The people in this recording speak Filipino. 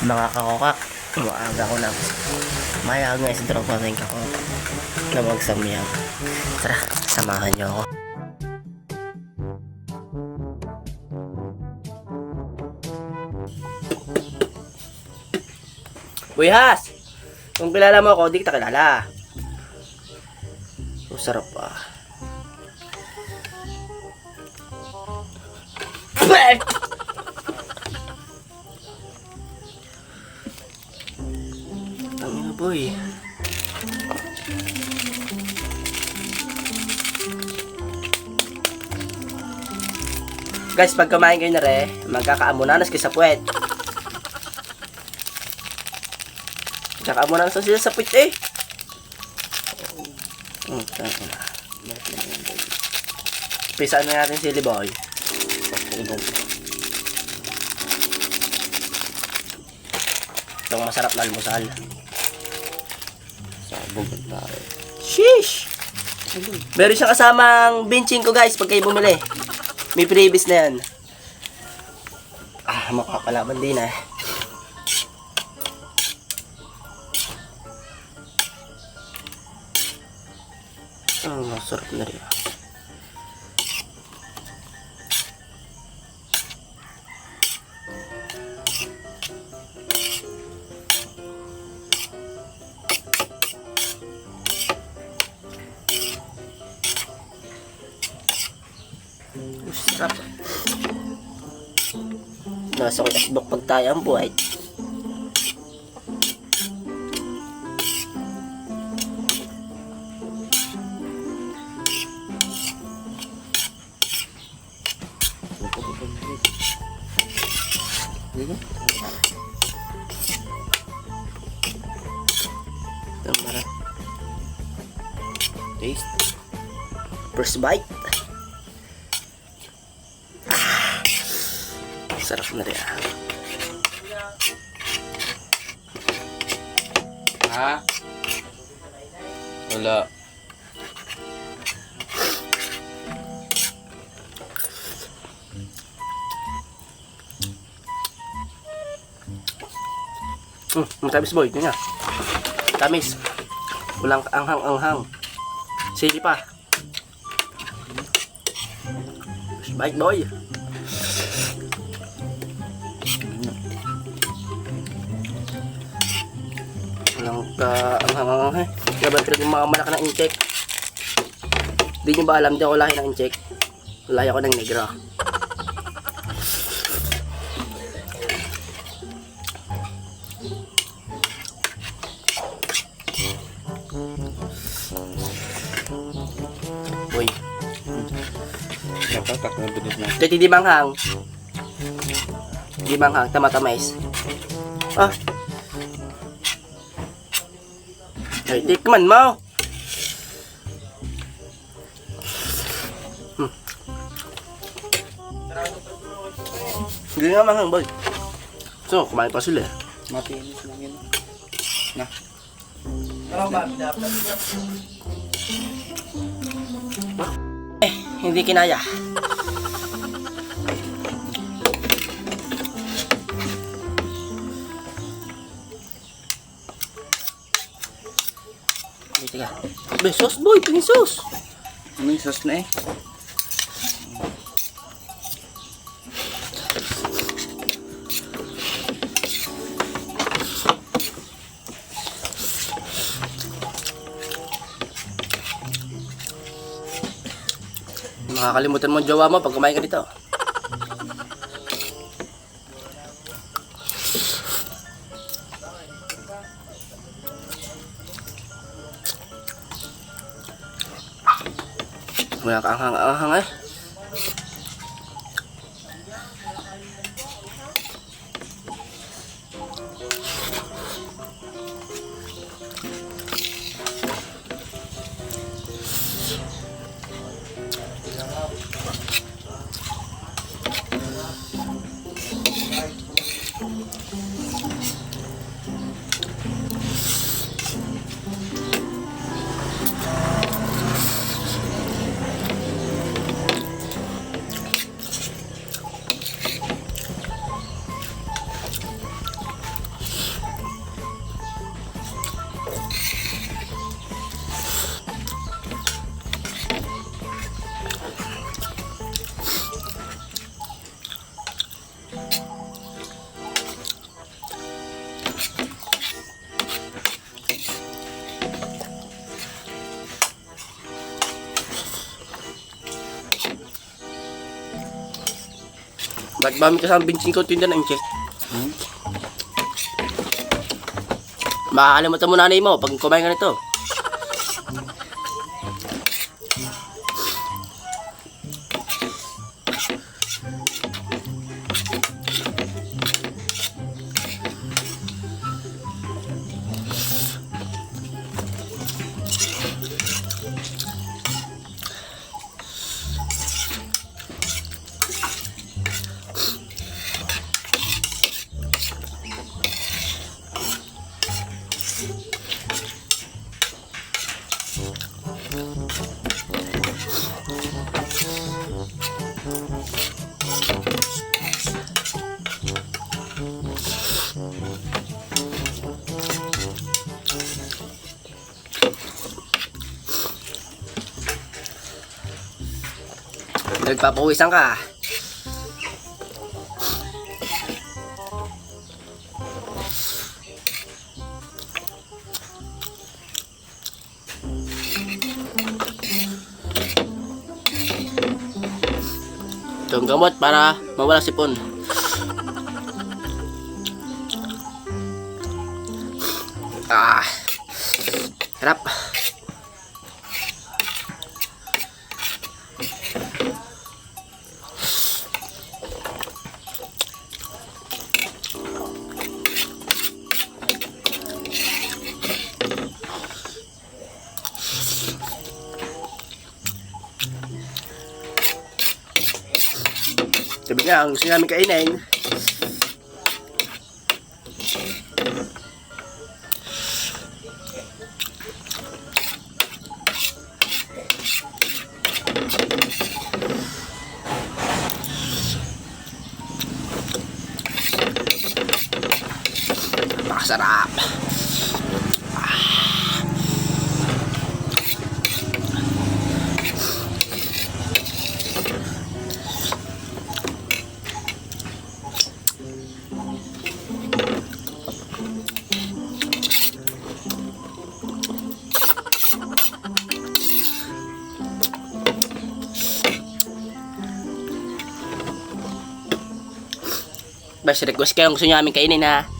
Mga kakokak, maaga ko lang. Maya guys, drop natin ako na magsamyang. Tara, samahan niyo ako. Uy Has! Kung kilala mo ako, di kita kilala. Oh, sarap pa. Tangina boy. Guys, pag kumain kayo na rin, magkakaamunanas kayo sa puwet. Magkakaamunanas sila sa puwet eh. Tangina. Pisaan na natin sili boy. Itong masarap na almusal. Sabog tayo. Sheesh! Meron siyang kasamang benching ko guys pag kayo bumili. May previous na yan. Makakalaban din eh. Masarap na rin. Sarap. Nasa ko asbok pag tayo ang buhay. Tama. Taste. First bite. Sarap na rin. Ha? Wala. Matamis boy, ito nga. Tamis. Walang anghang-anghang. Sili pa. Bite boy. Walang anghang-anghang eh. Kaya ba talagang mga malaki ng incheck? Di nyo ba alam, di ako lahi ng incheck. Lahi ako ng negra. Uy. Nakatak na bilis na. Dito di manghang. Di manghang, tama-tamais. Ay, tikman mo. Hindi nga manghang boy. So, kumain pa sila. Matinis lang yun. Na. Hindi kinaya. Teka. Besos boy, tingin sos. Ano yung sauce na eh? Makakalimutan mo ang jowa mo pag kumain ka dito. Wala ka anghang-anghang eh. Ba't ba may kasama benching ko tinda ng check? Makakalimutan mo nanay mo pag kumain ka nito. Nagpapawisan ka. Itong gamot para mawala sipon. Harap. Sabi nga, ang gusto namin kainin. Napakasarap. Basta request kayo kung gusto nyo namin kainin ha.